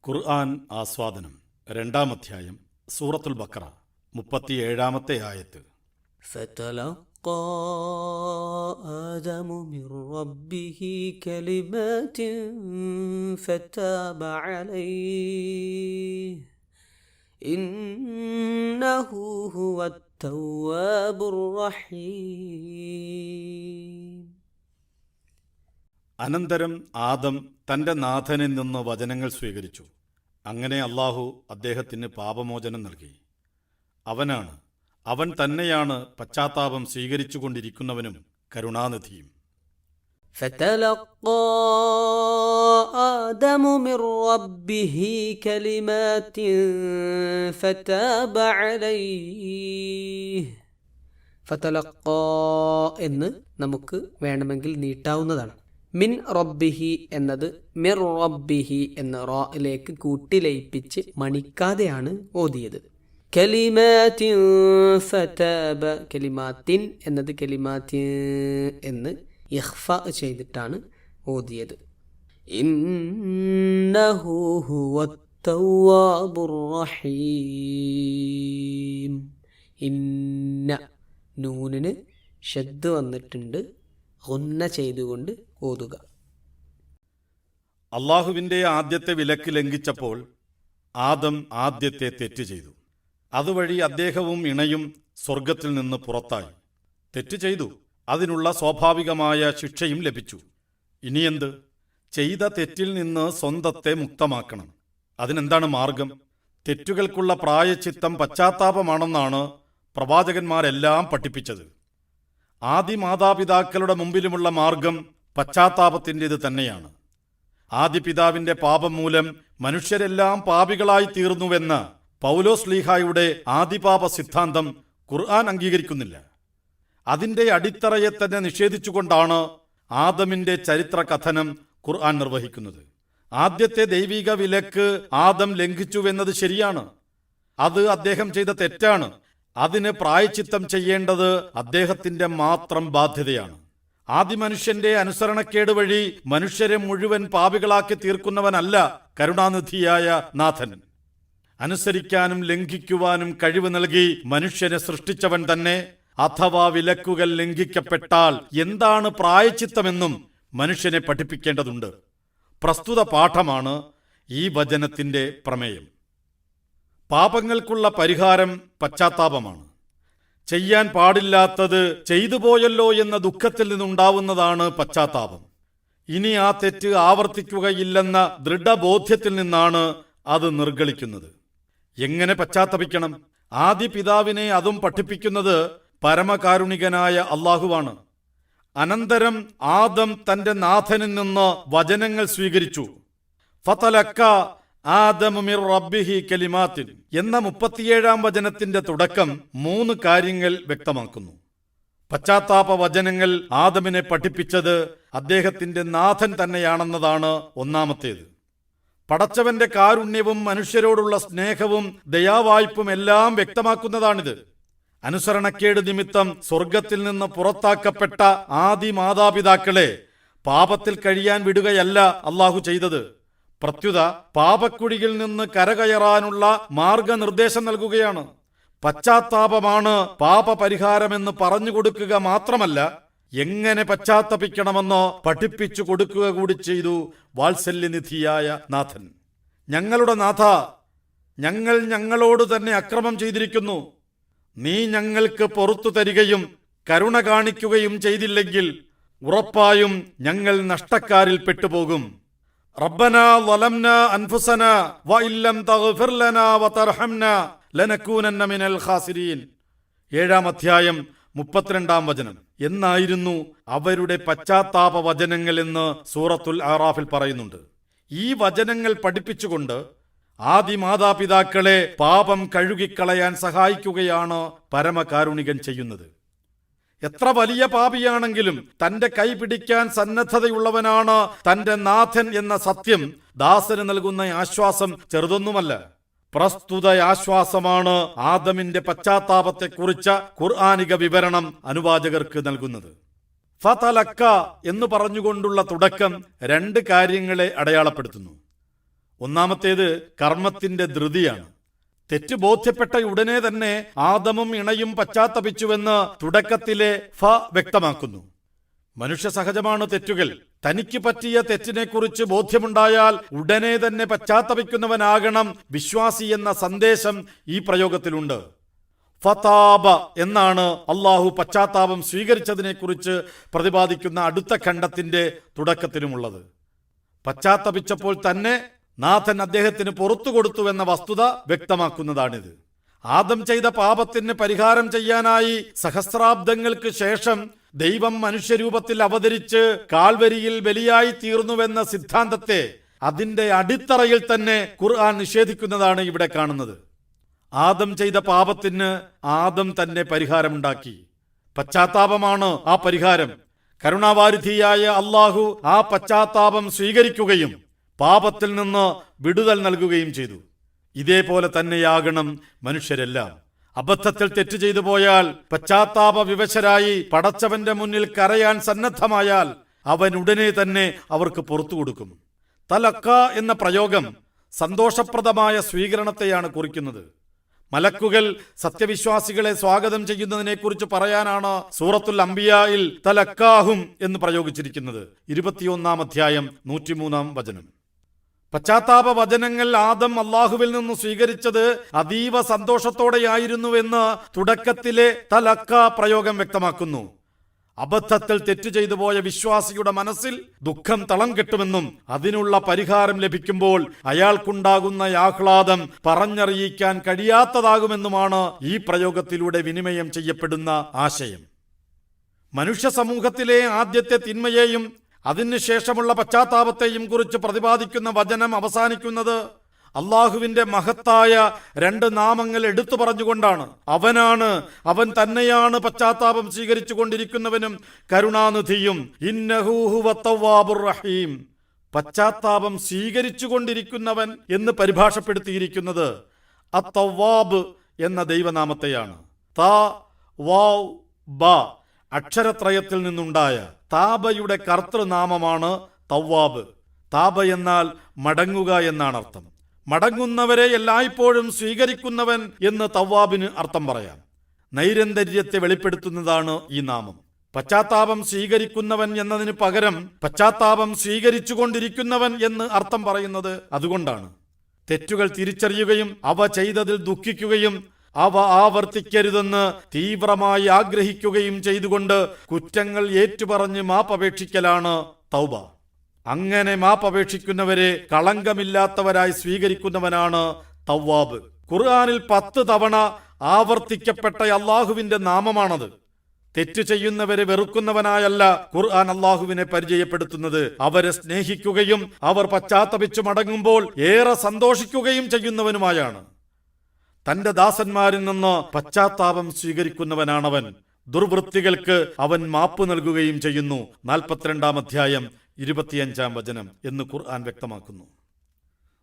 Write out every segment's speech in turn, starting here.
ഖുർആൻ ആസ്വാദനം 2-ാം അധ്യായം സൂറത്തുൽ ബഖറ 37-ാമത്തെ ആയത്ത്. فتلقى آدم من ربه كلمات فتاب عليه إنه هو التواب الرحيم. അനന്തരം ആദം തന്റെ നാഥനിൽ നിന്ന് വചനങ്ങൾ സ്വീകരിച്ചു. അങ്ങനെ അല്ലാഹു അദ്ദേഹത്തിന് പാപമോചനം നൽകി. അവൻ തന്നെയാണ് പശ്ചാത്താപം സ്വീകരിച്ചുകൊണ്ടിരിക്കുന്നവനും കരുണാനിധിയും. فتلقى آدم من ربه كلمات فتاب عليه. فتلقى എന്ന് നമുക്ക് വേണമെങ്കിൽ നീട്ടാവുന്നതാണ്. മിൻ റബ്ബിഹി എന്നത് മിർ റബ്ബിഹി എന്ന റായിലേക്ക് കൂട്ടിലയിപ്പിച്ച് മണിക്കാതെയാണ് ഓതിയത്. കലിമാത്തിൻ ഫതാബ, കലിമാത്തിൻ എന്നത് കലിമാത്തിൻ എന്ന് ഇഖ്ഫ ചെയ്തിട്ടാണ് ഓതിയത്. ഇന്നഹു ഹുവത് തവ്വാബുർ റഹീം. ഇന്ന നൂനിന് ഷദ് വന്നിട്ടുണ്ട്, ഗുന്ന ചെയ്തുകൊണ്ട് ഓതുക. അള്ളാഹുവിൻ്റെ ആദ്യത്തെ വിലക്ക് ലംഘിച്ചപ്പോൾ ആദം ആദ്യത്തെ തെറ്റ് ചെയ്തു. അതുവഴി അദ്ദേഹവും ഇണയും സ്വർഗത്തിൽ നിന്ന് പുറത്തായി. തെറ്റ് ചെയ്തു, അതിനുള്ള സ്വാഭാവികമായ ശിക്ഷയും ലഭിച്ചു. ഇനിയെന്ത്? ചെയ്ത തെറ്റിൽ നിന്ന് സ്വന്തത്തെ മുക്തമാക്കണം. അതിനെന്താണ് മാർഗം? തെറ്റുകൾക്കുള്ള പ്രായശ്ചിത്തം പശ്ചാത്താപമാണെന്നാണ് പ്രവാചകന്മാരെല്ലാം പഠിപ്പിച്ചത്. ആദി മാതാപിതാക്കളുടെ മുമ്പിലുമുള്ള മാർഗം പശ്ചാത്താപത്തിൻ്റേത് തന്നെയാണ്. ആദി പിതാവിൻ്റെ പാപം മൂലം മനുഷ്യരെല്ലാം പാപികളായി തീർന്നുവെന്ന പൗലോസ്ലീഹായുടെ ആദിപാപ സിദ്ധാന്തം ഖുർആൻ അംഗീകരിക്കുന്നില്ല. അതിൻ്റെ അടിത്തറയെ തന്നെ നിഷേധിച്ചുകൊണ്ടാണ് ആദമിൻ്റെ ചരിത്ര കഥനം ഖുർആൻ നിർവഹിക്കുന്നത്. ആദ്യത്തെ ദൈവിക വിലക്ക് ആദം ലംഘിച്ചുവെന്നത് ശരിയാണ്. അത് അദ്ദേഹം ചെയ്ത തെറ്റാണ്. അതിന് പ്രായശ്ചിത്തം ചെയ്യേണ്ടത് അദ്ദേഹത്തിന്റെ മാത്രം ബാധ്യതയാണ്. ആദിമനുഷ്യന്റെ അനുസരണക്കേട് വഴി മനുഷ്യരെ മുഴുവൻ പാപികളാക്കി തീർക്കുന്നവനല്ല കരുണാനിധിയായ നാഥൻ. അനുസരിക്കാനും ലംഘിക്കുവാനും കഴിവ് നൽകി മനുഷ്യനെ സൃഷ്ടിച്ചവൻ തന്നെ. അഥവാ വിലക്കുകൾ ലംഘിക്കപ്പെട്ടാൽ എന്താണ് പ്രായശ്ചിത്തമെന്നും മനുഷ്യനെ പഠിപ്പിക്കേണ്ടതുണ്ട്. പ്രസ്തുത പാഠമാണ് ഈ വചനത്തിന്റെ പ്രമേയം. പാപങ്ങൾക്കുള്ള പരിഹാരം പശ്ചാത്താപമാണ്. ചെയ്യാൻ പാടില്ലാത്തത് ചെയ്തു പോയല്ലോ എന്ന ദുഃഖത്തിൽ നിന്നുണ്ടാവുന്നതാണ് പശ്ചാത്താപം. ഇനി ആ തെറ്റ് ആവർത്തിക്കുകയില്ലെന്ന ദൃഢബോധ്യത്തിൽ നിന്നാണ് അത് നിർഗളിക്കുന്നത്. എങ്ങനെ പശ്ചാത്തപിക്കണം? ആദി പിതാവിനെ അതും പഠിപ്പിക്കുന്നത് പരമകാരുണികനായ അള്ളാഹുവാണ്. അനന്തരം ആദം തന്റെ നാഥനിൽ നിന്ന് വചനങ്ങൾ സ്വീകരിച്ചു. ഫതലക്ക ആദമു മിർ റബ്ബിഹി കലിമാത്തിൻ എന്ന 37-ാം വചനത്തിന്റെ തുടക്കം 3 കാര്യങ്ങൾ വ്യക്തമാക്കുന്നു. പശ്ചാത്താപ വചനങ്ങൾ ആദമിനെ പഠിപ്പിച്ചത് അദ്ദേഹത്തിന്റെ നാഥൻ തന്നെയാണെന്നതാണ് ഒന്നാമത്തേത്. പടച്ചവന്റെ കാരുണ്യവും മനുഷ്യരോടുള്ള സ്നേഹവും ദയാവായ്പും എല്ലാം വ്യക്തമാക്കുന്നതാണിത്. അനുസരണക്കേട് നിമിത്തം സ്വർഗത്തിൽ നിന്ന് പുറത്താക്കപ്പെട്ട ആദി മാതാപിതാക്കളെ പാപത്തിൽ കഴിയാൻ വിടുകയല്ല അള്ളാഹു ചെയ്തത്. പ്രത്യുത പാപക്കുഴിയിൽ നിന്ന് കരകയറാനുള്ള മാർഗനിർദ്ദേശം നൽകുകയാണ്. പശ്ചാത്താപമാണ് പാപപരിഹാരമെന്ന് പറഞ്ഞു കൊടുക്കുക മാത്രമല്ല, എങ്ങനെ പശ്ചാത്തപിക്കണമെന്നോ പഠിപ്പിച്ചു കൊടുക്കുക കൂടി ചെയ്തു വാത്സല്യനിധിയായ നാഥൻ. ഞങ്ങളുടെ നാഥ, ഞങ്ങൾ ഞങ്ങളോട് തന്നെ അക്രമം ചെയ്തിരിക്കുന്നു. നീ ഞങ്ങൾക്ക് പുറത്തു തരികയും കരുണ കാണിക്കുകയും ചെയ്തില്ലെങ്കിൽ ഉറപ്പായും ഞങ്ങൾ നഷ്ടക്കാരിൽ പെട്ടുപോകും. റബ്ബനാ ളലംനാ അൻഫുസനാ വഇല്ലം തഗ്ഫിർ ലനാ വതർഹംനാ ലനകൂനന്ന മിനൽ ഖാസിരീൻ. 7-ാം അധ്യായം 32-ാം വചനം എന്നായിരുന്നു അവരുടെ പശ്ചാത്താപ വചനങ്ങൾ എന്ന് സൂറത്തുൽ അറാഫിൽ പറയുന്നുണ്ട്. ഈ വചനങ്ങൾ പഠിപ്പിച്ചുകൊണ്ട് ആദി മാതാപിതാക്കളെ പാപം കഴുകിക്കളയാൻ സഹായിക്കുകയാണ് പരമകാരുണികൻ ചെയ്യുന്നത്. എത്ര വലിയ പാപിയാണെങ്കിലും തന്റെ കൈ പിടിക്കാൻ സന്നദ്ധതയുള്ളവനാണ് തന്റെ നാഥൻ എന്ന സത്യം ദാസന് നൽകുന്ന ആശ്വാസം ചെറുതൊന്നുമല്ല. പ്രസ്തുത ആശ്വാസമാണ് ആദമിന്റെ പശ്ചാത്താപത്തെക്കുറിച്ച ഖുർആനിക വിവരണം അനുവാചകർക്ക് നൽകുന്നത്. ഫതലക്ക എന്ന് പറഞ്ഞുകൊണ്ടുള്ള തുടക്കം 2 കാര്യങ്ങളെ അടയാളപ്പെടുത്തുന്നു. ഒന്നാമത്തേത് കർമ്മത്തിന്റെ ധൃതിയാണ്. തെറ്റ് ബോധ്യപ്പെട്ട ഉടനെ തന്നെ ആദമും ഇണയും പശ്ചാത്തപിച്ചുവെന്ന് തുടക്കത്തിലെ വ്യക്തമാക്കുന്നു. മനുഷ്യ സഹജമാണ് തെറ്റുകൾ. തനിക്ക് പറ്റിയ തെറ്റിനെക്കുറിച്ച് ബോധ്യമുണ്ടായാൽ ഉടനെ തന്നെ പശ്ചാത്തപിക്കുന്നവനാകണം വിശ്വാസി എന്ന സന്ദേശം ഈ പ്രയോഗത്തിലുണ്ട്. ഫതാബ എന്നാണ് അള്ളാഹു പശ്ചാത്താപം സ്വീകരിച്ചതിനെക്കുറിച്ച് പ്രതിപാദിക്കുന്ന അടുത്ത ഖണ്ഡത്തിന്റെ തുടക്കത്തിലുമുള്ളത്. പശ്ചാത്തപിച്ചപ്പോൾ തന്നെ നാഥൻ അദ്ദേഹത്തിന് പുറത്തു കൊടുത്തുവെന്ന വസ്തുത വ്യക്തമാക്കുന്നതാണിത്. ആദം ചെയ്ത പാപത്തിന് പരിഹാരം ചെയ്യാനായി സഹസ്രാബ്ദങ്ങൾക്ക് ശേഷം ദൈവം മനുഷ്യരൂപത്തിൽ അവതരിച്ച് കാൽവരിയിൽ ബലിയായി തീർന്നുവെന്ന സിദ്ധാന്തത്തെ അതിന്റെ അടിത്തറയിൽ തന്നെ ഖുർആൻ നിഷേധിക്കുന്നതാണ് ഇവിടെ കാണുന്നത്. ആദം ചെയ്ത പാപത്തിന് ആദം തന്നെ പരിഹാരമുണ്ടാക്കി. പശ്ചാത്താപമാണ് ആ പരിഹാരം. കരുണാവാരിധിയായ അള്ളാഹു ആ പശ്ചാത്താപം സ്വീകരിക്കുകയും പാപത്തിൽ നിന്ന് വിടുതൽ നൽകുകയും ചെയ്തു. ഇതേപോലെ തന്നെയാകണം മനുഷ്യരെല്ലാം. അബദ്ധത്തിൽ തെറ്റ് ചെയ്തു പോയാൽ, പശ്ചാത്താപ വിവശരായി പടച്ചവന്റെ മുന്നിൽ കരയാൻ സന്നദ്ധമായാൽ അവൻ ഉടനെ തന്നെ അവർക്ക് പുറത്തു കൊടുക്കും. തലക്ക എന്ന പ്രയോഗം സന്തോഷപ്രദമായ സ്വീകരണത്തെയാണ് കുറിക്കുന്നത്. മലക്കുകൾ സത്യവിശ്വാസികളെ സ്വാഗതം ചെയ്യുന്നതിനെക്കുറിച്ച് പറയാനാണ് സൂറത്തുൽ അംബിയായിൽ തലക്കാഹും എന്ന് പ്രയോഗിച്ചിരിക്കുന്നത്. 21-ാം അധ്യായം 103-ാം വചനം. പശ്ചാത്താപ വചനങ്ങൾ ആദം അള്ളാഹുവിൽ നിന്ന് സ്വീകരിച്ചത് അതീവ സന്തോഷത്തോടെയായിരുന്നുവെന്ന് തുടക്കത്തിലെ തലക്ക പ്രയോഗം വ്യക്തമാക്കുന്നു. അബദ്ധത്തിൽ തെറ്റു ചെയ്തു പോയ വിശ്വാസിയുടെ മനസ്സിൽ ദുഃഖം തളം കെട്ടുമെന്നും അതിനുള്ള പരിഹാരം ലഭിക്കുമ്പോൾ അയാൾക്കുണ്ടാകുന്ന ആഹ്ലാദം പറഞ്ഞറിയിക്കാൻ കഴിയാത്തതാകുമെന്നുമാണ് ഈ പ്രയോഗത്തിലൂടെ വിനിമയം ചെയ്യപ്പെടുന്ന ആശയം. മനുഷ്യ സമൂഹത്തിലെ ആദ്യത്തെ തിന്മയെയും അതിനുശേഷമുള്ള പശ്ചാത്താപത്തെയും കുറിച്ച് പ്രതിപാദിക്കുന്ന വചനം അവസാനിക്കുന്നത് അള്ളാഹുവിന്റെ മഹത്തായ 2 നാമങ്ങൾ എടുത്തു പറഞ്ഞുകൊണ്ടാണ്. അവൻ തന്നെയാണ് പശ്ചാത്താപം സ്വീകരിച്ചു കൊണ്ടിരിക്കുന്നവനും കരുണാനിധിയും. ഇന്നഹു ഹുവ തവ്വാബുർ റഹീം. പശ്ചാത്താപം സ്വീകരിച്ചു കൊണ്ടിരിക്കുന്നവൻ എന്ന് പരിഭാഷപ്പെടുത്തിയിരിക്കുന്നത് അത്തവ്വാബ് എന്ന ദൈവനാമത്തെയാണ്. ത വാവ് ബ അക്ഷരത്രയത്തിൽ നിന്നുണ്ടായ താബയുടെ കർത്തൃനാമമാണ് തവ്വാബ്. താബ എന്നാൽ മടങ്ങുക എന്നാണ് അർത്ഥം. മടങ്ങുന്നവരെ എല്ലായ്പ്പോഴും സ്വീകരിക്കുന്നവൻ എന്ന് തവ്വാബിന് അർത്ഥം പറയാം. നൈരന്തര്യത്തെ വെളിപ്പെടുത്തുന്നതാണ് ഈ നാമം. പശ്ചാത്താപം സ്വീകരിക്കുന്നവൻ എന്നതിന് പകരം പശ്ചാത്താപം സ്വീകരിച്ചുകൊണ്ടിരിക്കുന്നവൻ എന്ന് അർത്ഥം പറയുന്നത് അതുകൊണ്ടാണ്. തെറ്റുകൾ തിരിച്ചറിയുകയും അവ ചെയ്തതിൽ ദുഃഖിക്കുകയും അവ ആവർത്തിക്കരുതെന്ന് തീവ്രമായി ആഗ്രഹിക്കുകയും ചെയ്തുകൊണ്ട് കുറ്റങ്ങൾ ഏറ്റുപറഞ്ഞ് മാപ്പപേക്ഷിക്കലാണ് തൗബ. അങ്ങനെ മാപ്പപേക്ഷിക്കുന്നവരെ കളങ്കമില്ലാത്തവരായി സ്വീകരിക്കുന്നവനാണ് തവ്വാബ്. ഖുർആനിൽ 10 തവണ ആവർത്തിക്കപ്പെട്ട അള്ളാഹുവിന്റെ നാമമാണത്. തെറ്റു ചെയ്യുന്നവരെ വെറുക്കുന്നവനായല്ല ഖുർആൻ അള്ളാഹുവിനെ പരിചയപ്പെടുത്തുന്നത്. അവരെ സ്നേഹിക്കുകയും അവർ പശ്ചാത്തപിച്ചു മടങ്ങുമ്പോൾ ഏറെ സന്തോഷിക്കുകയും ചെയ്യുന്നവനുമായാണ്. തന്റെ ദാസന്മാരിൽ നിന്ന് പശ്ചാത്താപം സ്വീകരിക്കുന്നവനാണവൻ. ദുർവൃത്തികൾക്ക് അവൻ മാപ്പ് നൽകുകയും ചെയ്യുന്നു. 42-ാം അധ്യായം 25-ാം വചനം എന്ന് ഖുർആൻ വ്യക്തമാക്കുന്നു.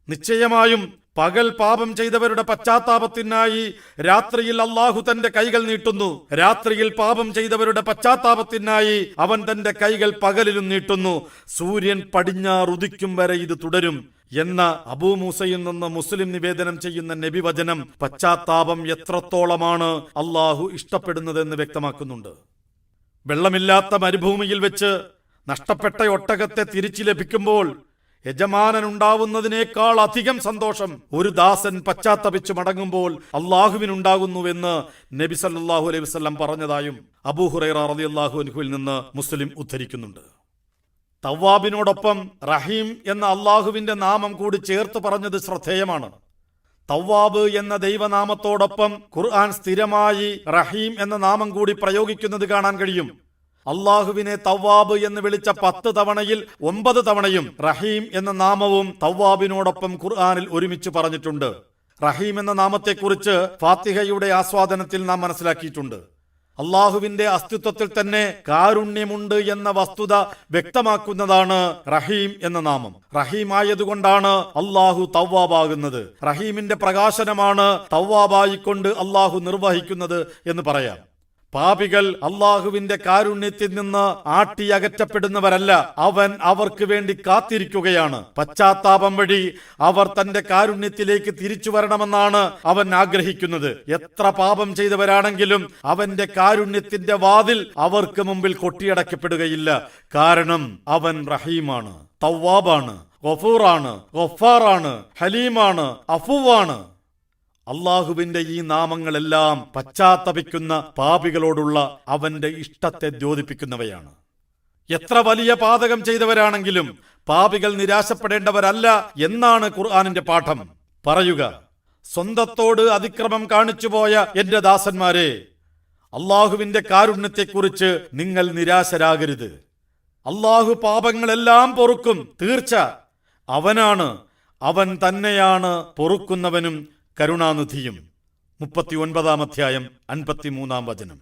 നിശ്ചയമായും പകൽ പാപം ചെയ്തവരുടെ പശ്ചാത്താപത്തിനായി രാത്രിയിൽ അള്ളാഹു തന്റെ കൈകൾ നീട്ടുന്നു. രാത്രിയിൽ പാപം ചെയ്തവരുടെ പശ്ചാത്താപത്തിനായി അവൻ തന്റെ കൈകൾ പകലിലും നീട്ടുന്നു. സൂര്യൻ പടിഞ്ഞാറുദിക്കും വരെ ഇത് തുടരും എന്ന അബൂ മൂസയിൽ നിന്ന് മുസ്ലിം നിവേദനം ചെയ്യുന്ന നബിവചനം പശ്ചാത്താപം എത്രത്തോളമാണ് അള്ളാഹു ഇഷ്ടപ്പെടുന്നതെന്ന് വ്യക്തമാക്കുന്നുണ്ട്. വെള്ളമില്ലാത്ത മരുഭൂമിയിൽ വെച്ച് നഷ്ടപ്പെട്ട ഒട്ടകത്തെ തിരിച്ചു ലഭിക്കുമ്പോൾ യജമാനനുണ്ടാവുന്നതിനേക്കാൾ അധികം സന്തോഷം ഒരു ദാസൻ പശ്ചാത്തപിച്ച് മടങ്ങുമ്പോൾ അള്ളാഹുവിനുണ്ടാകുന്നുവെന്ന് നബി സല്ലല്ലാഹു അലൈഹി വസല്ലം പറഞ്ഞതായും അബൂ ഹുറൈറ റളിയല്ലാഹു അൻഹുവിൽ നിന്ന് മുസ്ലിം ഉദ്ധരിക്കുന്നുണ്ട്. തവ്വാബിനോടൊപ്പം റഹീം എന്ന അള്ളാഹുവിന്റെ നാമം കൂടി ചേർത്ത് പറഞ്ഞത് ശ്രദ്ധേയമാണ്. തവ്വാബ് എന്ന ദൈവനാമത്തോടൊപ്പം ഖുർആൻ സ്ഥിരമായി റഹീം എന്ന നാമം കൂടി പ്രയോഗിക്കുന്നത് കാണാൻ കഴിയും. അള്ളാഹുവിനെ തവ്വാബ് എന്ന് വിളിച്ച 10 തവണയിൽ 9 തവണയും റഹീം എന്ന നാമവും തവ്വാബിനോടൊപ്പം ഖുർആനിൽ ഒരുമിച്ച് പറഞ്ഞിട്ടുണ്ട്. റഹീം എന്ന നാമത്തെക്കുറിച്ച് ഫാത്തിഹയുടെ ആസ്വാദനത്തിൽ നാം മനസ്സിലാക്കിയിട്ടുണ്ട്. അള്ളാഹുവിന്റെ അസ്തിത്വത്തിൽ തന്നെ കാരുണ്യമുണ്ട് എന്ന വസ്തുത വ്യക്തമാക്കുന്നതാണ് റഹീം എന്ന നാമം. റഹീം ആയതുകൊണ്ടാണ് അള്ളാഹു തവ്വാബാകുന്നത്. റഹീമിന്റെ പ്രകാശനമാണ് തവ്വാബായിക്കൊണ്ട് അള്ളാഹു നിർവഹിക്കുന്നത് എന്ന് പറയാം. പാപികൾ അള്ളാഹുവിന്റെ കാരുണ്യത്തിൽ നിന്ന് ആട്ടിയകറ്റപ്പെടുന്നവരല്ല, അവൻ അവർക്ക് വേണ്ടി കാത്തിരിക്കുകയാണ്. പശ്ചാത്താപം വഴി അവർ തന്റെ കാരുണ്യത്തിലേക്ക് തിരിച്ചു വരണമെന്നാണ് അവൻ ആഗ്രഹിക്കുന്നത്. എത്ര പാപം ചെയ്തവരാണെങ്കിലും അവന്റെ കാരുണ്യത്തിന്റെ വാതിൽ അവർക്ക് മുമ്പിൽ കൊട്ടിയടക്കപ്പെടുകയില്ല. കാരണം അവൻ റഹീമാണ്, തവ്വാബാണ്, ഗഫൂറാണ്, ഗഫാറാണ്, ഹലീമാണ്, അഫുവാണ്. അള്ളാഹുവിന്റെ ഈ നാമങ്ങളെല്ലാം പശ്ചാത്തപിക്കുന്ന പാപികളോടുള്ള അവന്റെ ഇഷ്ടത്തെ ദ്യോതിപ്പിക്കുന്നവയാണ്. എത്ര വലിയ പാതകം ചെയ്തവരാണെങ്കിലും പാപികൾ നിരാശപ്പെടേണ്ടവരല്ല എന്നാണ് ഖുർആനിന്റെ പാഠം. പറയുക, സ്വന്തത്തോട് അതിക്രമം കാണിച്ചുപോയ എന്റെ ദാസന്മാരെ, അള്ളാഹുവിന്റെ കാരുണ്യത്തെക്കുറിച്ച് നിങ്ങൾ നിരാശരാകരുത്. അള്ളാഹു പാപങ്ങളെല്ലാം പൊറുക്കും, തീർച്ച അവനാണ്, അവൻ തന്നെയാണ് പൊറുക്കുന്നവനും കരുണാനിധിയും. 39-ാം അധ്യായം 53-ാം വചനം.